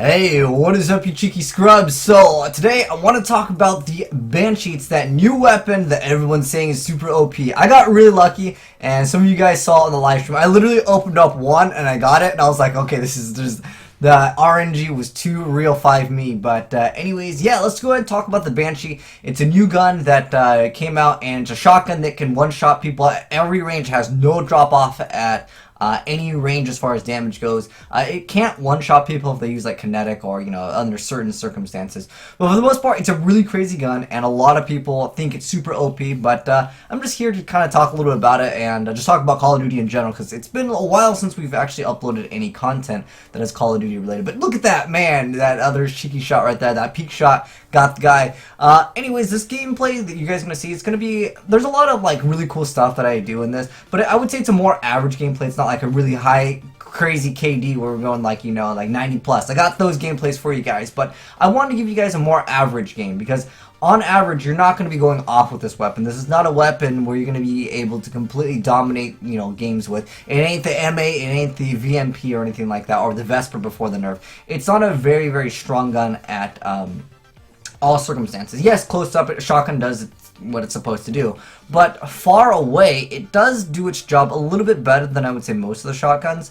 Hey, what is up you cheeky scrubs? So, today I want to talk about the Banshee. It's that new weapon that everyone's saying is super OP. I got really lucky, and some of you guys saw it in the live stream. I literally opened up one, and I got it, and I was like, okay, this is just... The RNG was too real 5 me, but anyways, yeah, let's go ahead and talk about the Banshee. It's a new gun that came out, and it's a shotgun that can one-shot people at every range, has no drop-off at any range as far as damage goes. It can't one-shot people if they use like kinetic or, you know, under certain circumstances. But for the most part, it's a really crazy gun, and a lot of people think it's super OP, but I'm just here to kind of talk a little bit about it and just talk about Call of Duty in general, because it's been a while since we've actually uploaded any content that is Call of Duty related. But look at that, man, that other cheeky shot right there, that peek shot got the guy. Anyways, this gameplay that you guys are going to see, it's going to be, there's a lot of like really cool stuff that I do in this, but I would say it's a more average gameplay. It's not like a really high crazy KD where we're going like, you know, like 90 plus. I got those gameplays for you guys, but I wanted to give you guys a more average game, because on average you're not going to be going off with this weapon. This is not a weapon where you're going to be able to completely dominate, you know, games with. It ain't the MA, it ain't the VMP or anything like that, or the Vesper before the nerf. It's not a very, very strong gun at all circumstances. Yes, close up, shotgun does what it's supposed to do, but far away, it does do its job a little bit better than I would say most of the shotguns,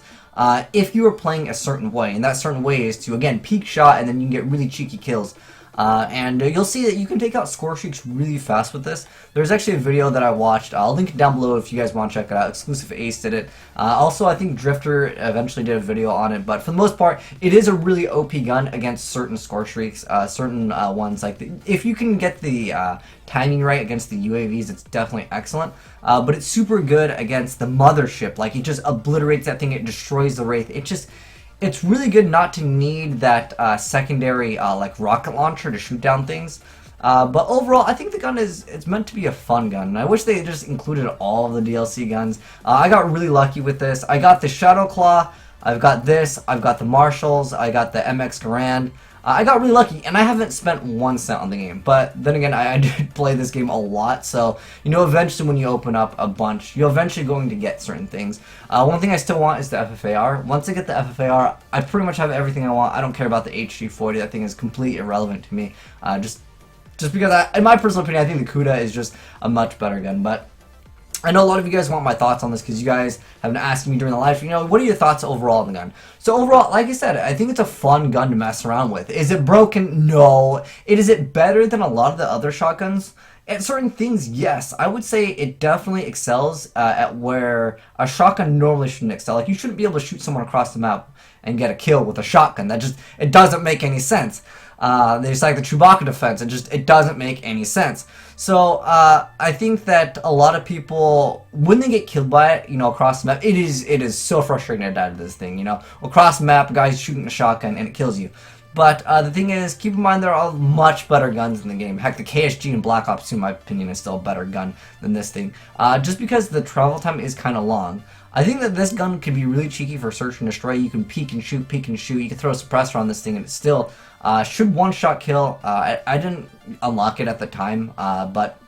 if you are playing a certain way, and that certain way is to, again, peek shot, and then you can get really cheeky kills. And you'll see that you can take out score streaks really fast with this. There's actually a video that I watched. I'll link it down below if you guys want to check it out. Exclusive Ace did it. Also, I think Drifter eventually did a video on it. But for the most part, it is a really OP gun against certain score streaks. Certain ones, like if you can get the timing right against the UAVs, it's definitely excellent. But it's super good against the mothership. Like, it just obliterates that thing. It destroys the Wraith. It's really good not to need that secondary like rocket launcher to shoot down things. But overall, I think the gun it's meant to be a fun gun, and I wish they just included all of the DLC guns. I got really lucky with this. I got the Shadow Claw, I've got this, I've got the Marshals, I got the MX Garand. I got really lucky, and I haven't spent 1 cent on the game. But then again, I did play this game a lot, so, you know, eventually when you open up a bunch, you're eventually going to get certain things. One thing I still want is the FFAR. Once I get the FFAR, I pretty much have everything I want. I don't care about the HG40. That thing is completely irrelevant to me. Just because, in my personal opinion, I think the Kuda is just a much better gun. But I know a lot of you guys want my thoughts on this, because you guys have been asking me during the live stream, you know, what are your thoughts overall on the gun? So overall, like I said, I think it's a fun gun to mess around with. Is it broken? No. Is it better than a lot of the other shotguns? At certain things, yes. I would say it definitely excels at where a shotgun normally shouldn't excel. Like, you shouldn't be able to shoot someone across the map and get a kill with a shotgun. It doesn't make any sense. There's like the Chewbacca defense, it doesn't make any sense. So I think that a lot of people, when they get killed by it, you know, across the map, it is so frustrating to die to this thing, you know. Across the map, guys shooting a shotgun and it kills you. But the thing is, keep in mind there are much better guns in the game. Heck, the KSG in Black Ops 2, in my opinion, is still a better gun than this thing. Just because the travel time is kind of long. I think that this gun can be really cheeky for search and destroy. You can peek and shoot, peek and shoot. You can throw a suppressor on this thing and it still should one-shot kill. I didn't unlock it at the time, but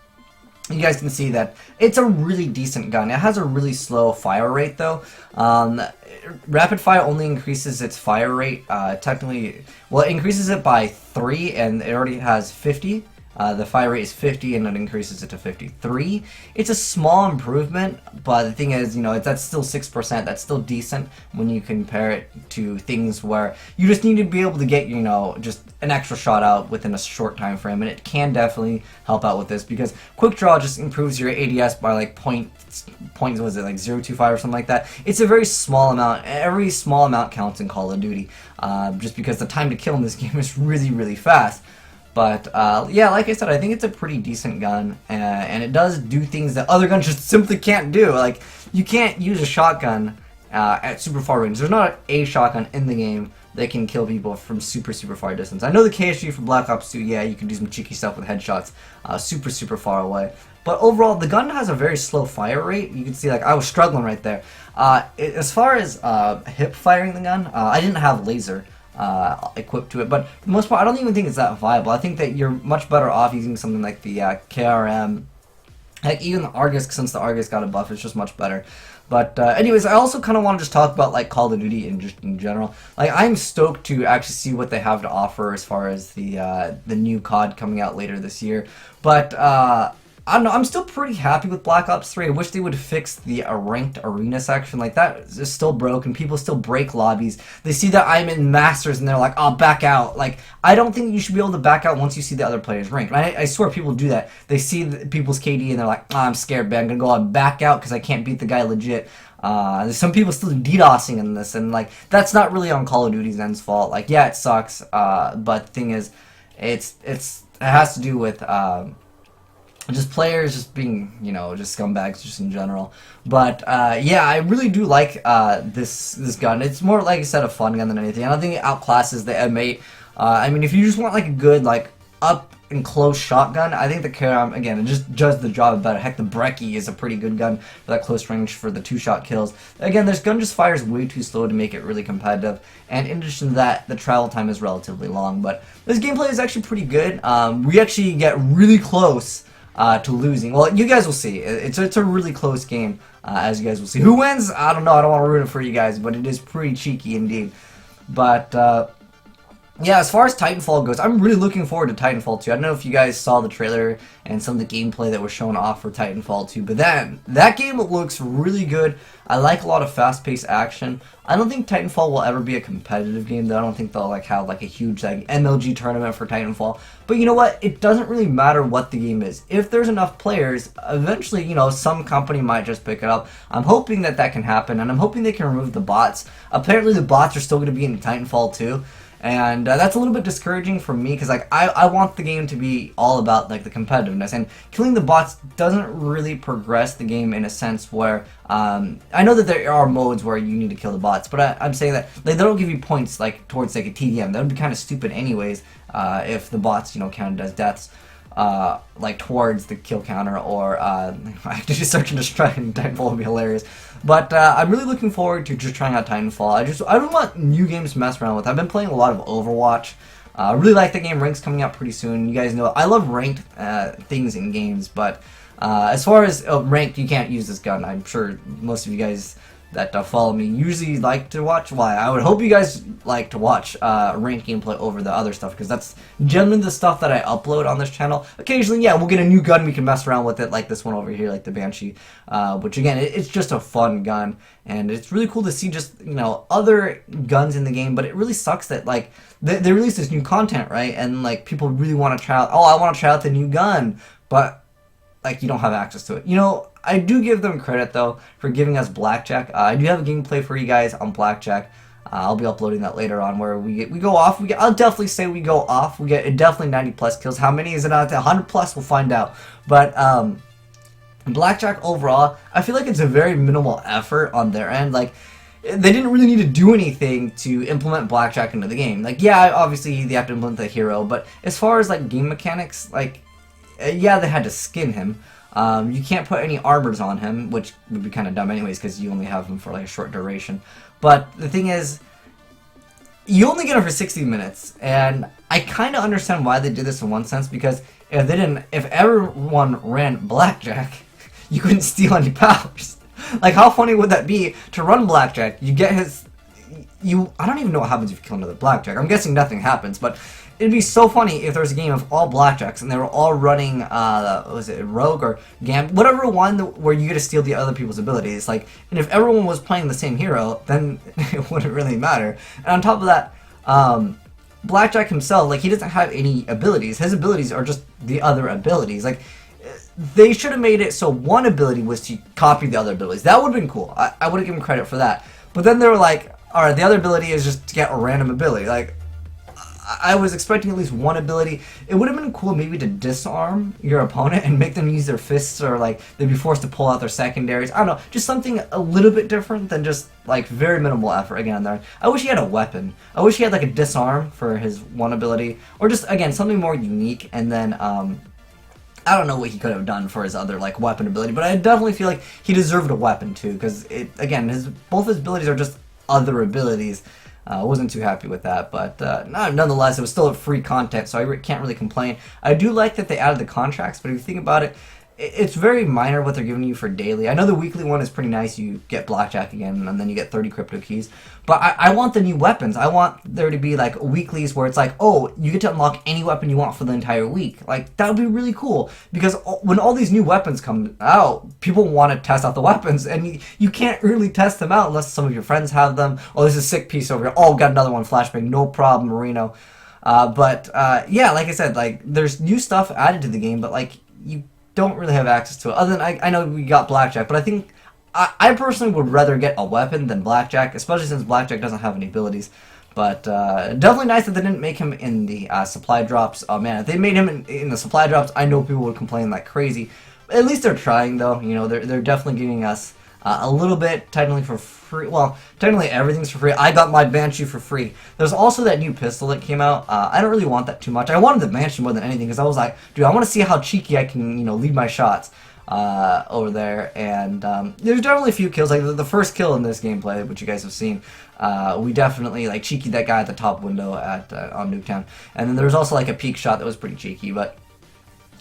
you guys can see that it's a really decent gun. It has a really slow fire rate though. Rapid fire only increases its fire rate, technically, well, it increases it by 3 and it already has 50. The fire rate is 50 and it increases it to 53. It's a small improvement, but the thing is, you know, that's still 6%. That's still decent when you compare it to things where you just need to be able to get, you know, just an extra shot out within a short time frame, and it can definitely help out with this, because quick draw just improves your ADS by like point was it like 0.25 or something like that. It's a very small amount. Every small amount counts in Call of Duty, just because the time to kill in this game is really, really fast. But, yeah, like I said, I think it's a pretty decent gun, and it does do things that other guns just simply can't do. Like, you can't use a shotgun at super far range. There's not a shotgun in the game that can kill people from super, super far distance. I know the KSG from Black Ops 2, yeah, you can do some cheeky stuff with headshots super, super far away. But overall, the gun has a very slow fire rate. You can see, like, I was struggling right there. As far as hip firing the gun, I didn't have laser equipped to it, but for the most part, I don't even think it's that viable. I think that you're much better off using something like the KRM. Heck, even the Argus, since the Argus got a buff, it's just much better. But anyways, I also kind of want to just talk about like Call of Duty in general. Like I'm stoked to actually see what they have to offer as far as the new COD coming out later this year. But I don't know, I'm still pretty happy with Black Ops 3. I wish they would fix the ranked arena section. Like, that is still broken. People still break lobbies. They see that I'm in Masters and they're like, oh, back out. Like, I don't think you should be able to back out once you see the other players ranked. I swear people do that. They see people's KD and they're like, oh, I'm scared, man. I'm going to go out and back out because I can't beat the guy legit. There's some people still DDoSing in this, and, like, that's not really on Call of Duty's end's fault. Like, yeah, it sucks, but the thing is, it has to do with, just players just being, you know, just scumbags just in general. But yeah, I really do like this gun. It's more, like I said, a fun gun than anything. I don't think it outclasses the M8. I mean, if you just want like a good like up and close shotgun, I think the Karam, again, it just does the job better. Heck, the Brecci is a pretty good gun for that close range for the 2-shot kills. Again, this gun just fires way too slow to make it really competitive, and in addition to that, the travel time is relatively long. But this gameplay is actually pretty good. We actually get really close to losing. Well, you guys will see. It's a really close game, as you guys will see. Who wins? I don't know. I don't want to ruin it for you guys, but it is pretty cheeky indeed. But yeah, as far as Titanfall goes, I'm really looking forward to Titanfall 2. I don't know if you guys saw the trailer and some of the gameplay that was shown off for Titanfall 2, but that game looks really good. I like a lot of fast-paced action. I don't think Titanfall will ever be a competitive game, though. I don't think they'll like have like a huge like MLG tournament for Titanfall. But you know what? It doesn't really matter what the game is. If there's enough players, eventually, you know, some company might just pick it up. I'm hoping that can happen, and I'm hoping they can remove the bots. Apparently, the bots are still going to be in Titanfall 2. And that's a little bit discouraging for me, because like I want the game to be all about like the competitiveness, and killing the bots doesn't really progress the game in a sense where I know that there are modes where you need to kill the bots, but I'm saying that they don't give you points like towards like a TDM. That would be kind of stupid anyways if the bots, you know, counted as deaths. Like towards the kill counter, or actually just search and destroy in Titanfall would be hilarious. But I'm really looking forward to just trying out Titanfall. I don't want new games to mess around with. I've been playing a lot of Overwatch. I really like the game. Rank's coming out pretty soon. You guys know I love ranked things in games, but as far as ranked, you can't use this gun. I'm sure most of you guys that follow me usually like to watch. Why? I would hope you guys like to watch ranked gameplay over the other stuff, because that's generally the stuff that I upload on this channel. Occasionally, yeah, we'll get a new gun, we can mess around with it, like this one over here, like the Banshee, which again, it's just a fun gun, and it's really cool to see just, you know, other guns in the game. But it really sucks that like they release this new content, right, and like people really want to try out, oh, I want to try out the new gun, but like you don't have access to it. You know, I do give them credit though for giving us Blackjack. I do have a gameplay for you guys on Blackjack. I'll be uploading that later on, where we go off. I'll definitely say we go off. We get definitely 90 plus kills. How many is it out to 100 plus? We'll find out. But Blackjack overall, I feel like it's a very minimal effort on their end. Like, they didn't really need to do anything to implement Blackjack into the game. Like, yeah, obviously they have to implement the hero, but as far as like game mechanics, like, yeah, they had to skin him. You can't put any armors on him, which would be kind of dumb anyways, because you only have him for like a short duration. But the thing is, you only get him for 60 minutes, and I kind of understand why they did this in one sense, because if everyone ran Blackjack, you couldn't steal any powers. Like, how funny would that be to run Blackjack? You get his, I don't even know what happens if you kill another Blackjack. I'm guessing nothing happens, but it'd be so funny if there was a game of all Blackjacks and they were all running, was it Rogue or whatever one where you get to steal the other people's abilities. Like, and if everyone was playing the same hero, then it wouldn't really matter. And on top of that, Blackjack himself, like, he doesn't have any abilities. His abilities are just the other abilities. Like, they should have made it so one ability was to copy the other abilities. That would have been cool. I would have given credit for that. But then they were like, alright, the other ability is just to get a random ability. Like, I was expecting at least one ability. It would have been cool maybe to disarm your opponent and make them use their fists, or like they'd be forced to pull out their secondaries. I don't know, just something a little bit different than just like very minimal effort again there. I wish he had a weapon. I wish he had like a disarm for his one ability, or just again something more unique. And then I don't know what he could have done for his other like weapon ability, but I definitely feel like he deserved a weapon too, because it again both his abilities are just other abilities. I wasn't too happy with that, but nonetheless, it was still a free content, so I can't really complain. I do like that they added the contracts, but if you think about it, it's very minor what they're giving you for daily. I know the weekly one is pretty nice. You get Blackjack again, and then you get 30 crypto keys. But I want the new weapons. I want there to be like weeklies where it's like, oh, you get to unlock any weapon you want for the entire week. Like, that would be really cool. Because when all these new weapons come out, people want to test out the weapons. And you can't really test them out unless some of your friends have them. Oh, there's a sick piece over here. Oh, got another one, flashbang. No problem, Marino. Yeah, like I said, like, there's new stuff added to the game, but like, you don't really have access to it. Other than, I know we got Blackjack, but I think I personally would rather get a weapon than Blackjack, especially since Blackjack doesn't have any abilities. But definitely nice that they didn't make him in the supply drops. Oh man, if they made him in the supply drops, I know people would complain like crazy. At least they're trying, though. You know, they're definitely giving us a little bit, technically for free. Well, technically everything's for free. I got my Banshee for free. There's also that new pistol that came out. I don't really want that too much. I wanted the Banshee more than anything because I was like, dude, I want to see how cheeky I can, you know, lead my shots over there. And there's definitely a few kills. Like the first kill in this gameplay, which you guys have seen, we definitely like cheeky that guy at the top window at on Nuketown. And then there was also like a peek shot that was pretty cheeky, but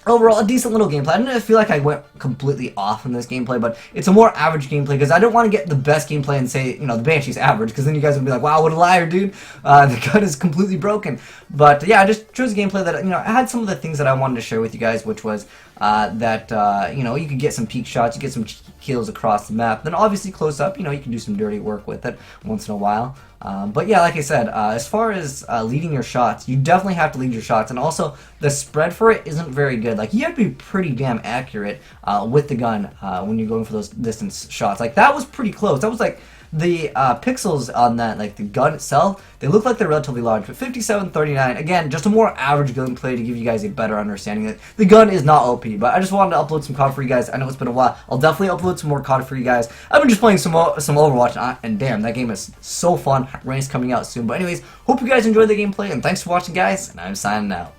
overall, a decent little gameplay. I didn't feel like I went completely off in this gameplay, but it's a more average gameplay because I don't want to get the best gameplay and say, you know, the Banshee's average, because then you guys would be like, wow, what a liar, dude. The gun is completely broken. But yeah, I just chose a gameplay that, you know, I had some of the things that I wanted to share with you guys, which was you know, you could get some peek shots, you get some kills across the map. Then obviously close up, you know, you can do some dirty work with it once in a while. But yeah, like I said, as far as leading your shots, you definitely have to lead your shots, and also the spread for it isn't very good. Like, you have to be pretty damn accurate with the gun when you're going for those distance shots. Like, that was pretty close. That was like the pixels on that, like the gun itself, they look like they're relatively large, but 5739, again, just a more average gameplay to give you guys a better understanding that the gun is not OP. But I just wanted to upload some COD for you guys. I know it's been a while. I'll definitely upload some more COD for you guys. I've been just playing some Overwatch, and damn, that game is so fun. Rain's coming out soon. But anyways, hope you guys enjoyed the gameplay, and thanks for watching, guys, and I'm signing out.